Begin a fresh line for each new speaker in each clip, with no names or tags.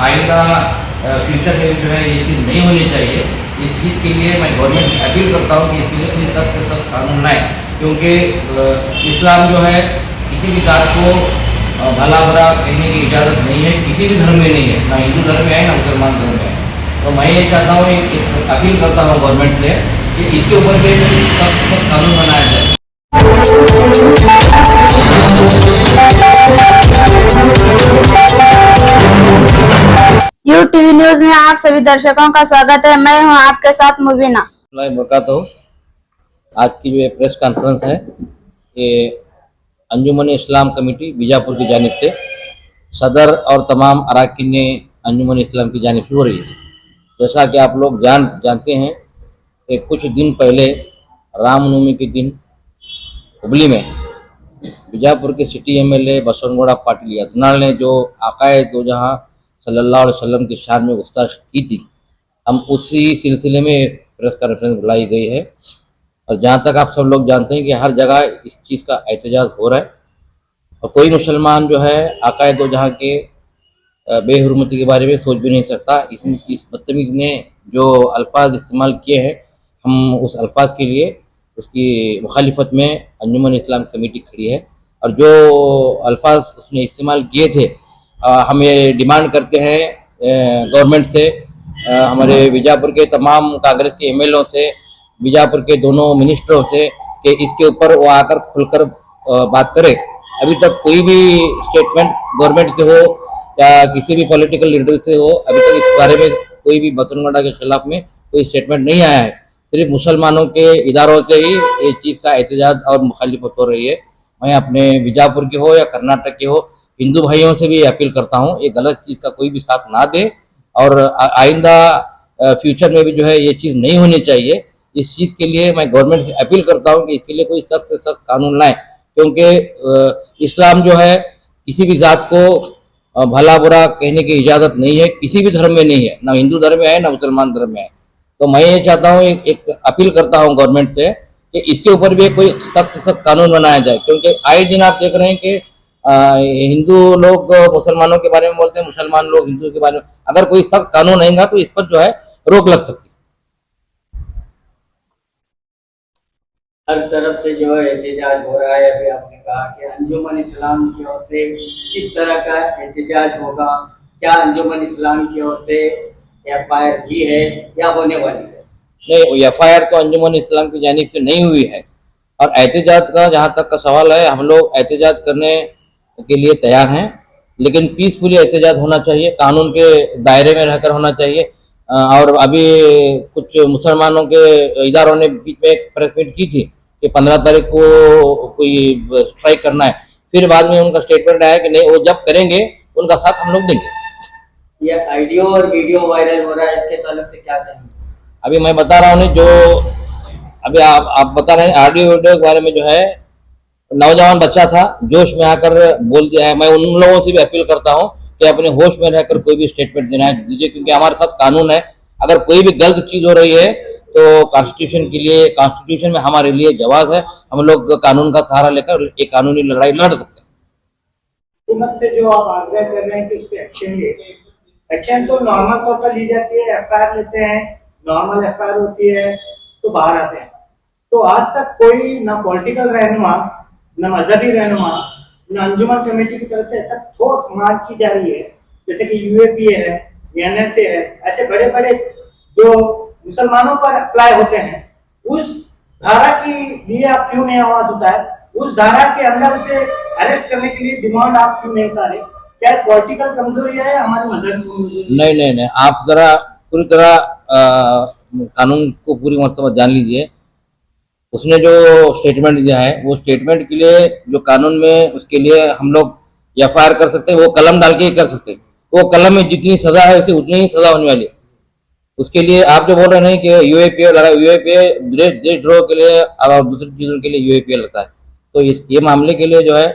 आइंदा फ्यूचर में जो है ये चीज़ नहीं होनी चाहिए। इस चीज़ के लिए मैं गवर्नमेंट से अपील करता हूँ कि इसके लिए कोई सख्त से सख्त कानून लाए, क्योंकि इस्लाम जो है किसी भी जात को भला बुरा कहने की इजाज़त नहीं है, किसी भी धर्म में नहीं है, ना हिंदू धर्म में है ना मुसलमान धर्म में है। तो मैं ये चाहता हूँ, एक अपील करता हूँ गवर्नमेंट से कि इसके ऊपर भी सख्त से सख्त कानून बनाया जाए।
यू टीवी न्यूज में आप सभी दर्शकों का स्वागत है। मैं हूं आपके साथ मुबीना।
आज की जो प्रेस कॉन्फ्रेंस है ये अंजुमन इस्लाम कमेटी बीजापुर की जानिब से सदर और तमाम अरकान अंजुमन इस्लाम की जानिब से हो रही है। जैसा कि आप लोग जानते हैं कि कुछ दिन पहले रामनवमी के दिन हुबली में बीजापुर के सिटी एमएलए बसवनगौड़ा पाटिल यजनाल ने जो आकाए दो जहां सल्लल्लाहु अलैहि वसल्लम की शान में गुस्ताखी की थी, हम उसी सिलसिले में प्रेस कॉन्फ्रेंस बुलाई गई है। और जहाँ तक आप सब लोग जानते हैं कि हर जगह इस चीज़ का एहतजाज हो रहा है और कोई मुसलमान जो है आकाए दो जहाँ के बेहुरमती के बारे में सोच भी नहीं सकता। इस बदतमीज ने जो अल्फाज इस्तेमाल किए हैं, हम उस अल्फाज के लिए उसकी मुखालिफत में अंजुमन इस्लाम कमेटी खड़ी है। और जो अल्फाज उसने इस्तेमाल किए थे, हम ये डिमांड करते हैं गवर्नमेंट से, हमारे बीजापुर के तमाम कांग्रेस के एमएलओ से, बीजापुर के दोनों मिनिस्टरों से कि इसके ऊपर वो आकर खुलकर बात करें। अभी तक कोई भी स्टेटमेंट गवर्नमेंट से हो या किसी भी पॉलिटिकल लीडर से हो, अभी तक इस बारे में कोई भी बसवनगौड़ा के खिलाफ में कोई स्टेटमेंट नहीं आया है। सिर्फ मुसलमानों के इदारों से ही ये चीज़ का एहतजाज और मुखालिफत हो रही है। मैं अपने बीजापुर के हो या कर्नाटक के हो हिंदू भाइयों से भी अपील करता हूँ, ये गलत चीज़ का कोई भी साथ ना दे और आइंदा फ्यूचर में भी जो है ये चीज़ नहीं होनी चाहिए। इस चीज़ के लिए मैं गवर्नमेंट से अपील करता हूँ कि इसके लिए कोई सख्त से सख्त कानून लाएं, क्योंकि इस्लाम जो है किसी भी जात को भला बुरा कहने की इजाज़त नहीं है, किसी भी धर्म में नहीं है, ना हिंदू धर्म में है ना मुसलमान धर्म में है। तो मैं ये चाहता हूँ, एक अपील करता हूँ गवर्नमेंट से कि इसके ऊपर भी कोई सख्त से सख्त कानून बनाया जाए, क्योंकि आए दिन आप देख रहे हैं कि हिंदू लोग मुसलमानों के बारे में बोलते हैं, मुसलमान लोग हिंदू के बारे में। अगर कोई सख्त कानून आएगा तो इस पर जो है रोक लग सकती है।
हर तरफ से जो है एहतजाज हो रहा है। अभी आपने कहा कि अंजुमन इस्लाम की ओर से किस तरह का एहतजाज होगा, क्या अंजुमन इस्लाम की ओर से एफआईआर की है या होने वाली है?
नहीं, एफआईआर तो अंजुमन इस्लाम की जानिब से नहीं हुई है। और एहतजाज का जहाँ तक का सवाल है, हम लोग एहतजाज करने के लिए तैयार हैं, लेकिन पीसफुली एहतजाज होना चाहिए, कानून के दायरे में रहकर होना चाहिए। और अभी कुछ मुसलमानों के इदारों ने बीच में एक प्रेस मीट की थी कि 15 तारीख को कोई स्ट्राइक करना है, फिर बाद में उनका स्टेटमेंट आया कि नहीं, वो जब करेंगे उनका साथ हम लोग देंगे।
ये ऑडियो और वीडियो वायरल हो रहा है, इसके ताल्लुक से क्या कहेंगे?
अभी मैं बता रहा हूँ, जो अभी आप बता रहे हैं ऑडियो वीडियो के बारे में, जो है नौजवान बच्चा था, जोश में आकर बोल दिया है। मैं उन लोगों से भी अपील करता हूँ कि अपने होश में रहकर कोई भी स्टेटमेंट देना है दीजिए, क्योंकि हमारे साथ कानून है। अगर कोई भी गलत चीज़ हो रही है तो कॉन्स्टिट्यूशन में हमारे लिए जवाब है, हम लोग कानून का सहारा लेकर एक कानूनी लड़ाई लड़ सकते हैं।
हुकूमत से जो आप आग्रह कर रहे हैं कि उस पर एक्शन ले, एक्शन तो नॉर्मल तौर पर ली जाती है, एफआईआर लेते हैं, नॉर्मल एफआईआर होती है तो बाहर आते हैं। तो आज तक कोई ना पॉलिटिकल रहनुमा, न मजहबी रहनुमा, न अंजुमन कमेटी की तरफ से ऐसा ठोस मांग की जा रही है, जैसे कि यूएपीए है, एनएसए है, ऐसे बड़े बड़े जो मुसलमानों पर अप्लाई होते हैं, उस धारा के लिए आप क्यों नहीं आवाज उठाए? उस धारा के अंदर उसे अरेस्ट करने के लिए डिमांड आप क्यों नहीं उतारे? क्या पॉलिटिकल कमजोरी है हमारे मजहब की?
नहीं, आप जरा पूरी तरह कानून को पूरी मर्तबा जान लीजिए। उसने जो स्टेटमेंट दिया है, वो स्टेटमेंट के लिए जो कानून में उसके लिए हम लोग एफआईआर कर सकते हैं, वो कलम डाल के ही कर सकते हैं। वो कलम में जितनी सजा है उसे उतनी ही सजा होने वाली है। उसके लिए आप जो बोल रहे हैं कि यूएपीए लगा, यूएपीए देशद्रोह के लिए और दूसरी चीज़ों के लिए यूएपीए लगता है, तो ये मामले के लिए जो है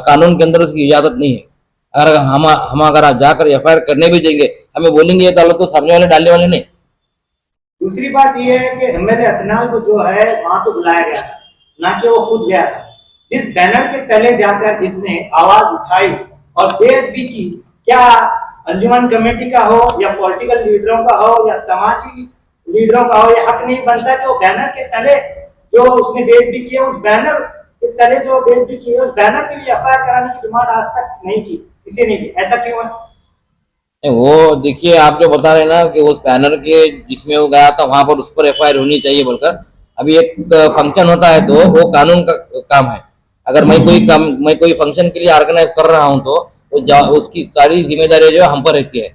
कानून के अंदर उसकी इजाज़त नहीं है। अगर हम अगर जाकर एफआईआर करने भी देंगे, हमें बोलेंगे ये ताला तो सामने वाले डालने वाले नहीं।
दूसरी बात यह है कि एमएलए अदनान को जो है वहां तो बुलाया गया था, ना कि वो खुद गया था। जिस बैनर के तले जाकर जिसने आवाज उठाई और बेअदबी की, क्या अंजुमन कमेटी का हो या पॉलिटिकल लीडरों का हो या समाजी लीडरों का हो, ये हक नहीं बनता कि वो बैनर के तले जो उसने बेइज्जती की है, उस बैनर के तले जो बेइज्जती की है, उस बैनर के लिए एफआईआर कराने की डिमांड आज तक नहीं की, किसी ने की। ऐसा क्यों है?
नहीं, वो देखिए आप जो बता रहे हैं ना कि उस बैनर के जिसमें वो गया था वहां पर उस पर एफआईआर होनी चाहिए बोलकर, अभी एक फंक्शन होता है तो वो कानून का काम है। अगर मैं कोई फंक्शन के लिए ऑर्गेनाइज कर रहा हूँ तो उसकी सारी जिम्मेदारी जो हम पर रहती है।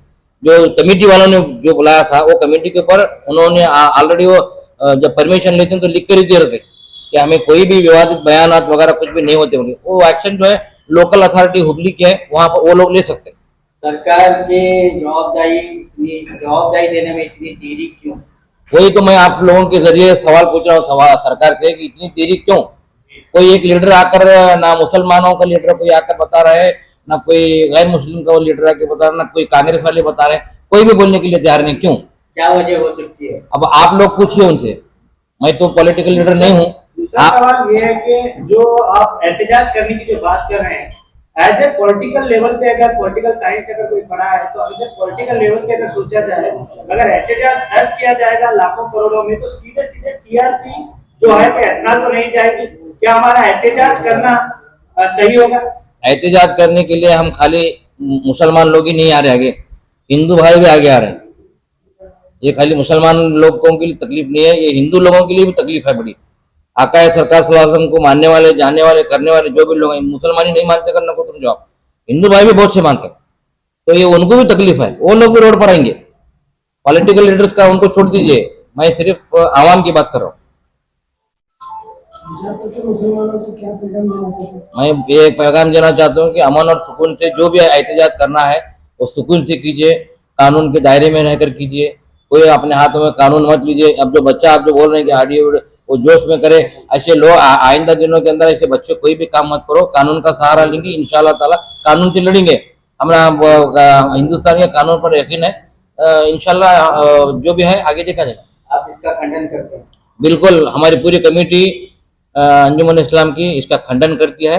जो कमेटी वालों ने जो बुलाया था वो कमेटी के ऊपर उन्होंने ऑलरेडी वो जब परमिशन लेते हैं तो लिख कर ही दे रहे थे कि हमें कोई भी विवादित बयानात वगैरह कुछ भी नहीं होते होंगे। वो एक्शन जो है लोकल अथॉरिटी हुबली की है, वहां पर वो लोग ले सकते हैं।
सरकार के जवाबदारी देने में इतनी देरी क्यों?
वही तो मैं आप लोगों के जरिए सवाल पूछ रहा हूँ सरकार से कि इतनी देरी क्यों? कोई एक लीडर आकर, ना मुसलमानों का लीडर कोई आकर बता रहा है, ना कोई गैर मुस्लिम का वो लीडर आके बता रहा है, ना कोई कांग्रेस वाले बता रहे हैं, कोई भी बोलने के लिए तैयार नहीं। क्यों?
क्या वजह हो सकती है?
अब आप लोग पूछिए उनसे, मैं तो पॉलिटिकल लीडर नहीं हूँ।
दूसरा सवाल ये है कि जो आप एहतजाज करने की जो बात कर रहे हैं, एज ए पॉलिटिकल लेवल पे अगर पॉलिटिकल साइंस अगर कोई पढ़ा है तो एज ए पॉलिटिकल लेवल पे अगर सोचा जाए, अगर एहतजाज दर्ज किया जाएगा लाखों करोड़ों में, तो सीधे सीधे टीआरपी जो है कि इतना तो नहीं जाएगी। क्या हमारा एहतजाज करना सही होगा?
एहतजाज करने के लिए हम खाली मुसलमान लोग ही नहीं आ रहे आगे, हिंदू भाई भी आगे आ रहे हैं। ये खाली मुसलमान लोगों के लिए तकलीफ नहीं है, ये हिंदू लोगों के लिए भी तकलीफ है बड़ी। आका है सरकार सल्लल्लाहु अलैहि वसल्लम को मानने वाले, जानने वाले, करने वाले जो भी लोग हैं, मुसलमान ही नहीं मानते करना को तुम जवाब, हिंदू भाई भी बहुत से मानते, तो ये उनको भी तकलीफ है, वो लोग भी रोड पर आएंगे। पॉलिटिकल लीडर्स का उनको छोड़ दीजिए, मैं सिर्फ आवाम की बात कर रहा हूँ। मैं ये पैगाम देना चाहता हूँ कि अमन और सुकून से जो भी एहतजाज करना है वो सुकून से कीजिए, कानून के दायरे में रहकर कीजिए, कोई अपने हाथों में कानून मत लीजिए। अब जो बच्चा आप जो बोल रहे हैं कि ऑडियो वो जोश में करे, ऐसे लोग आइंदा दिनों के अंदर ऐसे बच्चे कोई भी काम मत करो, कानून का सहारा लेंगे, इंशाल्लाह ताला कानून से लड़ेंगे। हमारा हिंदुस्तान के कानून पर यकीन है, इंशाल्लाह जो भी है आगे देखा जाएगा।
आप इसका खंडन करते हैं?
बिल्कुल, हमारी पूरी कमेटी अंजुमन इस्लाम की इसका खंडन करती है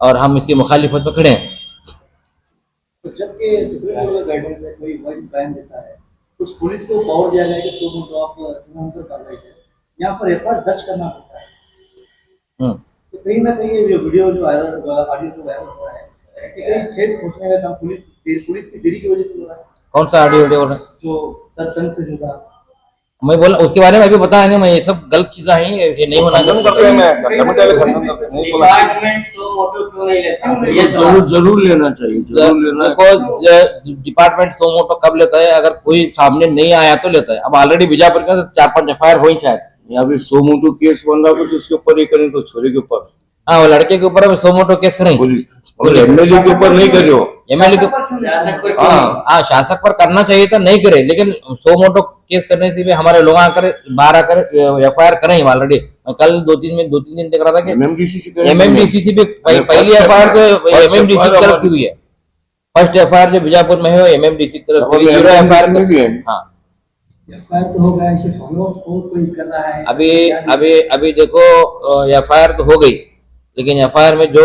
और हम इसकी मुखालिफत पर खड़े हैं।
तो जबकि सुप्रीम कोर्ट का गाइडेंस है, कोई वाइस बयान देता है, कुछ पुलिस को पावर दिया गया है कि सो तो आप कार्रवाई करें, यहाँ पर एफआईआर दर्ज करना पड़ता है। तो कहीं ना कहीं ये वीडियो जो वायरल हुआ, ऑडियो जो वायरल हुआ है, कहीं ठेस पहुंचने का काम पुलिस की देरी की वजह से हो रहा है।
कौन सा ऑडियो वीडियो बोल रहे हैं?
जो सरपंच से जुड़ा,
मैं बोला उसके बारे में अभी बताया नहीं, मैं ये सब गलत चीजें हैं, ये नहीं होना चाहिए।
डिपार्टमेंट सो मोटो क्यों नहीं लेता? ये
जरूर लेना चाहिए, जरूर लेना।
देखो डिपार्टमेंट सो मोटो कब लेता है? अगर कोई सामने नहीं आया तो लेता है। अब ऑलरेडी बीजापुर का 4-5 एफआईआर हुई शायद।
अभी सोमोटो केस बन रहा, कुछ उसके ऊपर ही करें तो छोरे के ऊपर,
हाँ वो लड़के के ऊपर सो मोटो केस करें,
एमएलए के ऊपर नहीं कर रहे हो।
एमएलए के
शासक पर क्यों नहीं?
हाँ शासक पर करना चाहिए था, नहीं करे, लेकिन सो मोटो केस करने से भी हमारे लोग आकर बाहर आकर एफआईआर करें ऑलरेडी। मैं कल 2-3 दिन देख रहा था कि
एमएमडीसी
से भी पहली एफआईआर तो एमएमडीसी की तरफ से हुई है। फर्स्ट एफआईआर जो बीजापुर में है वो एमएमडीसी की तरफ से हुई। हाँ
एफआईआर तो हो गया, इसे फॉलो कोई कर रहा है।
अभी देखो एफआईआर तो हो गई, लेकिन एफआईआर में जो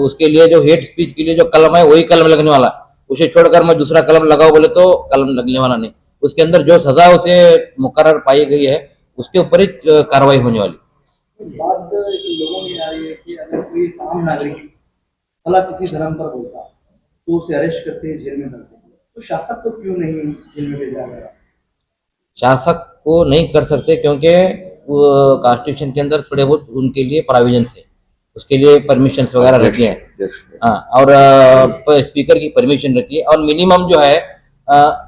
उसके लिए जो हेट स्पीच के लिए जो कलम है वही कलम लगने वाला, उसे छोड़कर मैं दूसरा कलम लगाओ बोले तो कलम लगने वाला नहीं। उसके अंदर जो सजा उसे मुकर्रर पाई गई है उसके ऊपर ही कार्रवाई होने वाली।
बात लोगों में आ रही है कि अगर कोई आम नागरिक भला किसी धर्म पर बोलता तो उसे अरेस्ट करते हैं, जेल में डालते हैं, तो शासक को क्यों नहीं जेल में भेजा गया?
शासक को नहीं कर सकते क्योंकि कॉन्स्टिट्यूशन के अंदर थोड़े बहुत उनके लिए प्रोविजन है, उसके लिए परमिशन वगैरह रहती है। हाँ, और स्पीकर की परमिशन रहती है, और मिनिमम जो है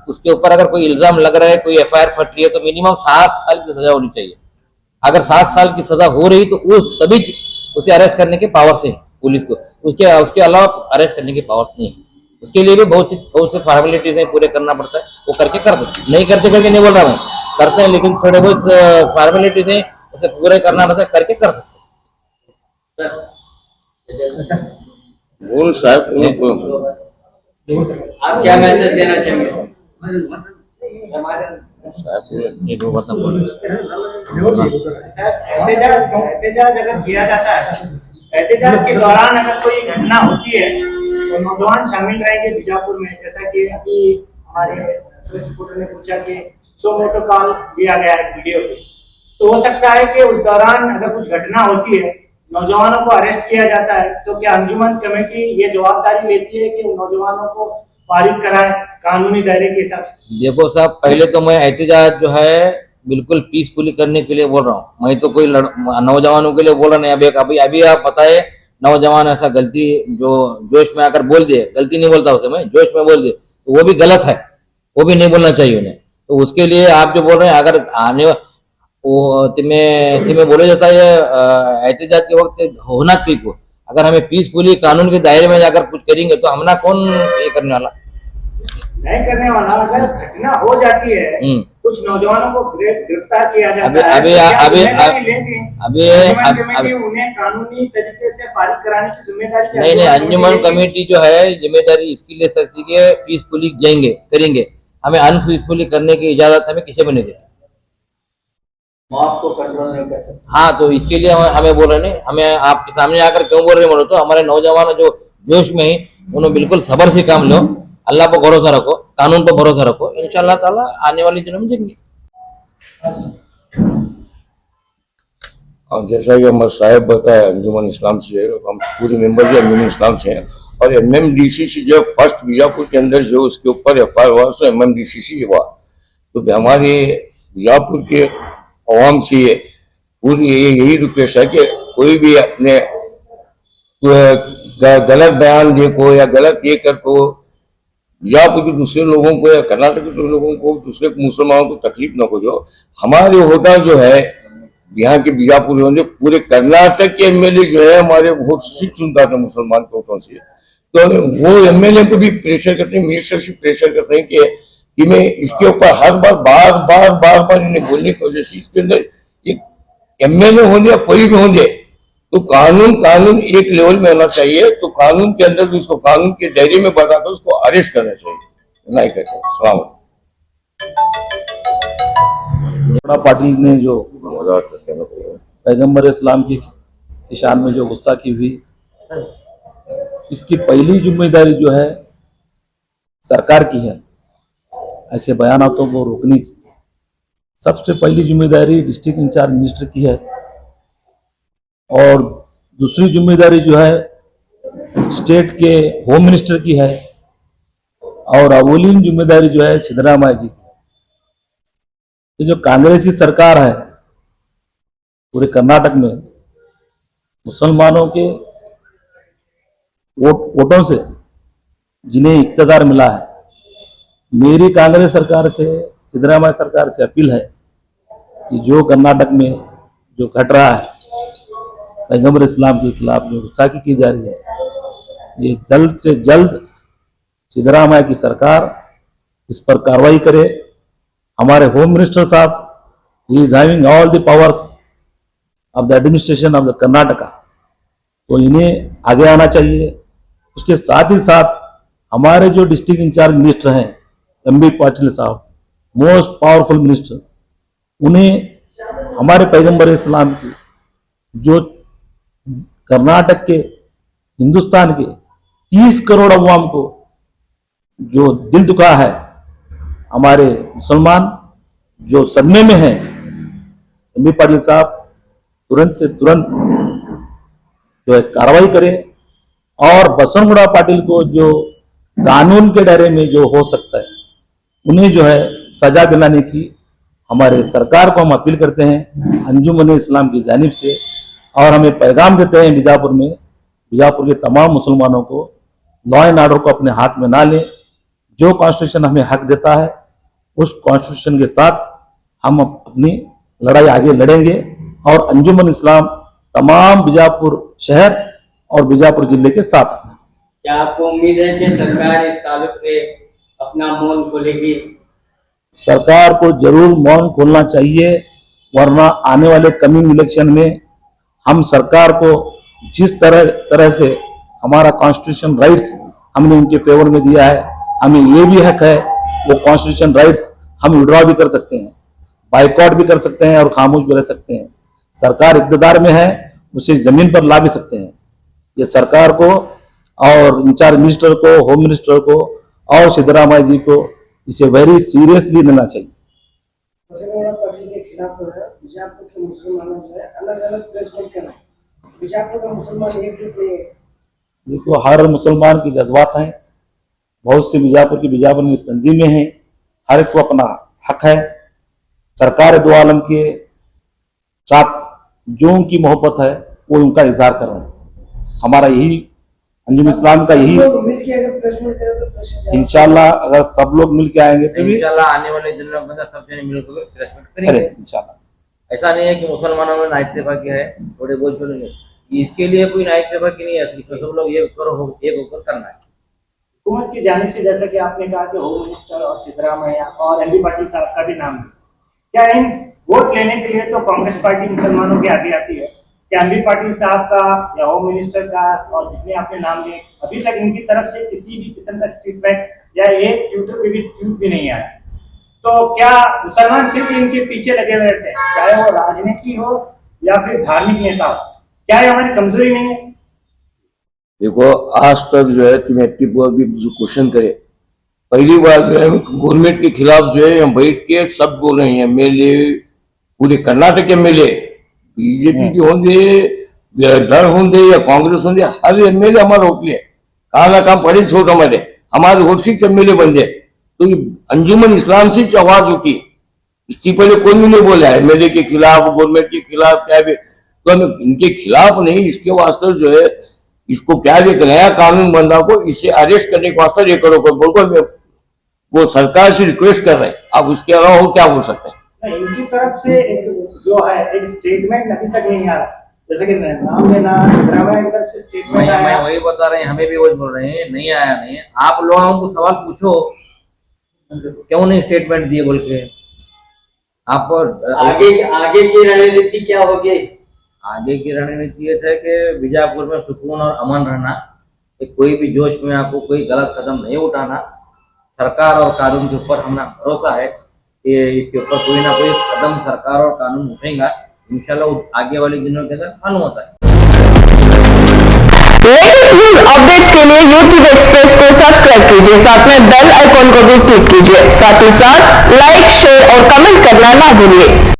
उसके ऊपर अगर कोई इल्जाम लग रहा है, कोई एफआईआर फट रही है तो मिनिमम 7 साल की सजा होनी चाहिए। अगर 7 साल की सजा हो रही तो तभी उसे अरेस्ट करने के पावर से पुलिस को, उसके अलावा अरेस्ट करने की पावर नहीं है। उसके लिए भी बहुत से फॉर्मेलिटीज है पूरे करना पड़ता है, वो करके कर दो। नहीं करते नहीं बोल रहा हूँ, करते हैं, लेकिन थोड़े बहुत फॉर्मेलिटीज है उसे पूरे करना रहता है, करके कर सकते
बोल साहब,
आप क्या मैसेज देना चाहेंगे?
ये दो बात बोले।
एहतजाज अगर किया जाता है, एहतजाज के दौरान अगर कोई घटना होती है तो नौजवान शामिल रहेंगे बीजापुर में, जैसा कि अभी हमारे रिपोर्टर ने पूछा कि 100 मोटो कॉल लिया गया है वीडियो पे, तो हो सकता है कि उस दौरान अगर कुछ घटना होती है, नौजवानों को अरेस्ट किया जाता है, तो क्या अंजुमन कमेटी ये जवाबदारी लेती है कि उन नौजवानों को फारिग कराए कानूनी दायरे के हिसाब से?
देखो साहब, पहले तो मैं एहतजाज जो है बिल्कुल पीसफुली करने के लिए बोल रहा हूँ। मैं तो कोई नौजवानों के लिए बोल रहा नहीं। अभी अभी आप बताए, नौजवान ऐसा गलती जो जोश में आकर बोल दिए, गलती नहीं बोलता उसे मैं, जोश में बोल दिए, तो वो भी गलत है, वो भी नहीं बोलना चाहिए उन्हें। तो उसके लिए आप जो बोल रहे हैं, अगर आने वो तुम्हें बोले जैसा ये एहतजाज के वक्त होना चाहिए को, अगर हमें पीसफुली कानून के दायरे में जाकर कुछ करेंगे तो हमना कौन ये करने वाला
नहीं करने वाला। अगर घटना हो जाती है, कुछ नौजवानों को गिरफ्तार किया जाता है,
अभी
उन्हें कानूनी तरीके से फारिग कराने की जिम्मेदारी
नहीं, अंजुमन कमेटी जो है जिम्मेदारी इसकी ले सकती है, पीसफुली जाएंगे करेंगे। हमें अनपीसफुली करने की इजाजत हमें किसी को नहीं देती।
मौत को कंट्रोल नहीं कर सकते।
हाँ, तो इसके लिए हमें बोल रहे नहीं, हमें आपके सामने आकर क्यों बोल रहे बोलो तो हमारे नौजवान जो जोश में ही, उन्होंने बिल्कुल सब्र से काम लो, अल्लाह पर भरोसा रखो, कानून पर भरोसा रखो, इंशाअल्लाह ताला आने वाले दिनों में देंगे।
और जैसा कि हमारे साहब बताया, अंजुमन इस्लाम से है, हम पूरे मेंबर भी अंजुमन इस्लाम से हैं। और MMDCC जो फर्स्ट बीजापुर के अंदर जो उसके ऊपर FIR हुआ, उसमें MMDCC हुआ। तो हमारे बीजापुर के अवाम से पूरी यही रिक्वेस्ट है कि कोई भी अपने गलत बयान दे को या गलत ये कर को बीजापुर के दूसरे लोगों को या कर्नाटक के दूसरे लोगों को, दूसरे मुसलमानों को तकलीफ न हो। जो हमारे होता जो है यहाँ के बीजापुर जो पूरे कर्नाटक के MLA जो है हमारे वोट से चुनता था मुसलमान वोटों से, तो वो MLA को भी प्रेशर करते हैं, मिनिस्टर से प्रेशर करते हैं कि मैं इसके ऊपर हर बार इन्हें बोलने की कोशिश। इसके अंदर एक MLA होने या कोई भी होने, तो कानून एक लेवल में होना चाहिए। तो कानून के अंदर उसको कानून के दायरे में बताकर उसको अरेस्ट करना चाहिए, नहीं कहते। सलाम
बड़ा पाटिल ने जो पैगंबर इस्लाम की शान में जो गुस्ताखी हुई, इसकी पहली जिम्मेदारी जो है सरकार की है, ऐसे बयानों को रोकने की। सबसे पहली जिम्मेदारी डिस्ट्रिक्ट इंचार्ज मिनिस्टर की है, और दूसरी जिम्मेदारी जो है स्टेट के होम मिनिस्टर की है, और अवलीन जिम्मेदारी जो है सिद्धरामैया जी की। तो जो कांग्रेस की सरकार है पूरे कर्नाटक में, मुसलमानों के वोटों से जिन्हें इक्तदार मिला है, मेरी कांग्रेस सरकार से, सिद्धरामैया सरकार से अपील है कि जो कर्नाटक में जो घट रहा है, पैगंबर इस्लाम के खिलाफ जो गुस्ताखी की जा रही है, ये जल्द से जल्द सिद्धरामैया की सरकार इस पर कार्रवाई करे। हमारे होम मिनिस्टर साहब, he is having all the powers of the administration of the Karnataka, तो इन्हें आगे आना चाहिए। उसके साथ ही साथ हमारे जो डिस्ट्रिक्ट इंचार्ज मिनिस्टर हैं MB पाटिल साहब, मोस्ट पावरफुल मिनिस्टर, उन्हें हमारे पैगंबर इस्लाम की जो कर्नाटक के, हिंदुस्तान के 30 करोड़ अवाम को जो दिल दुखा है, हमारे मुसलमान जो सदमे में हैं, MB पाटिल साहब तुरंत से तुरंत जो है कार्रवाई करें, और बसवनगुड़ा पाटिल को जो कानून के दायरे में जो हो सकता है, उन्हें जो है सजा दिलाने की हमारे सरकार को हम अपील करते हैं अंजुमन इस्लाम की जानिब से। और हमें पैगाम देते हैं बीजापुर में, बीजापुर के तमाम मुसलमानों को लॉ एंड ऑर्डर को अपने हाथ में ना लें। जो कॉन्स्टिट्यूशन हमें हक देता है, उस कॉन्स्टिट्यूशन के साथ हम अपनी लड़ाई आगे लड़ेंगे, और अंजुमन इस्लाम तमाम बीजापुर शहर और बीजापुर जिले के साथ हैं।
क्या आपको उम्मीद है कि सरकार इस ताल्लुक से अपना मौन खोलेगी?
सरकार को जरूर मौन खोलना चाहिए, वरना आने वाले कमिंग इलेक्शन में हम सरकार को जिस तरह से हमारा कॉन्स्टिट्यूशन राइट्स हमने उनके फेवर में दिया है, हमें ये भी हक है वो कॉन्स्टिट्यूशन राइट्स हम विड्रॉ भी कर सकते हैं, बाइकआउट भी कर सकते हैं और खामोश भी रह सकते हैं। सरकार इक़्तिदार में है, उसे जमीन पर ला भी सकते हैं। ये सरकार को
और इंचार्ज मिनिस्टर को, होम मिनिस्टर को और सिद्धरामैया जी को इसे वेरी सीरियसली लेना चाहिए।
मुसलमान पार्टी के खिलाफ जो है बीजापुर के मुसलमानों जो है अलग अलग प्रेस कॉल कर रहे हैं। बीजापुर का मुसलमान एकजुट नहीं है।
देखो, हर मुसलमान की जज्बात हैं, बहुत सी बीजापुर में तंजीमें हैं, हर एक को अपना हक है। सरकार दो आलम के साथ जो उनकी मोहब्बत है वो उनका इजहार कर रहे हैं। हमारा यही अंजुम इस्लाम का यही
लोग मिलके अगर प्रेस मीट करें तो प्रेस जाएगा।
इंशाल्लाह अगर सब लोग मिल के आएंगे तो भी
इंशाल्लाह आने वाले दिनों में सब जने मिलकर प्रेसमेंट
करें
करेंगे।
इंशाल्लाह।
ऐसा नहीं है कि मुसलमानों में नाइतफाकी है, थोड़े बहुत बोलेंगे, इसके लिए कोई नाइतफाकी नहीं है, इसमें सब लोग एक होकर करना है।
हुकूमत की जानिब से जैसा कि आपने कहा कि होम मिनिस्टर और सिद्धरामैया और एमपी पाटिल साहब का भी नाम है, क्या इन वोट लेने के लिए तो कांग्रेस पार्टी मुसलमानों के आगे आती है? क्या एमपी पाटिल साहब का या होम मिनिस्टर का और जितने आपने नाम लिए अभी तक इनकी तरफ से किसी भी किस्म का स्टेटमेंट या एक ट्विटर पे भी ट्वीट भी नहीं आया? तो क्या मुसलमान सिर्फ इनके पीछे लगे हुए रहते हैं, चाहे वो राजनीति हो या फिर धार्मिक नेता हो? क्या ये हमारी कमजोरी नहीं है?
देखो, आज तक जो है तिमेती भी जो क्वेश्चन करे, पहली बार जो है गवर्नमेंट के खिलाफ जो है हम बैठ के सब बोल रहे हैं। एमएलए पूरे कर्नाटक एमएलए बीजेपी के होंगे, दल होंगे या कांग्रेस होंगे, हर एमएलए हमारा वोट लिए कहा ना कहा बड़े छोट हमारे वोट से एमएलए बन जाए। तो ये अंजुमन इस्लाम से आवाज उठी, इसकी पहले कोई भी नहीं बोला है एमएलए के खिलाफ, गवर्नमेंट के खिलाफ क्या भी। तो हम इनके खिलाफ नहीं, इसके वास्ते जो है इसको क्या एक नया कानून बंदा को इसे अरेस्ट करने के वास्ते 1 करोड़ बोलकर वो सरकार से रिक्वेस्ट कर रहे हैं। अब उसके अलावा वो क्या बोल सकते हैं?
इनकी तरफ से जो है एक स्टेटमेंट अभी तक नहीं आ रहा, जैसे कि नाम लेना सिद्धरामैया की तरफ से स्टेटमेंट
मैं वही बता रहे हैं, हमें भी वही बोल रहे हैं, नहीं आया नहीं है। आप लोगों को सवाल पूछो क्यों नहीं स्टेटमेंट दिए बोल के। आप
आगे की रणनीति क्या होगी?
आगे की रणनीति ये है कि बीजापुर में सुकून और अमन रहना, कि कोई भी जोश में आपको कोई गलत कदम नहीं उठाना। सरकार और कानून के ऊपर हमारा भरोसा है कि इसके ऊपर कोई ना कोई कदम सरकार और कानून उठेगा, इंशाल्लाह आगे वाले दिनों के अंदर मालूम होता है।
लेटेस्ट न्यूज अपडेट्स के लिए YouTube एक्सप्रेस को सब्सक्राइब कीजिए, साथ में बेल आइकॉन को भी क्लिक कीजिए, साथ ही साथ लाइक, शेयर और कमेंट करना ना भूलिए।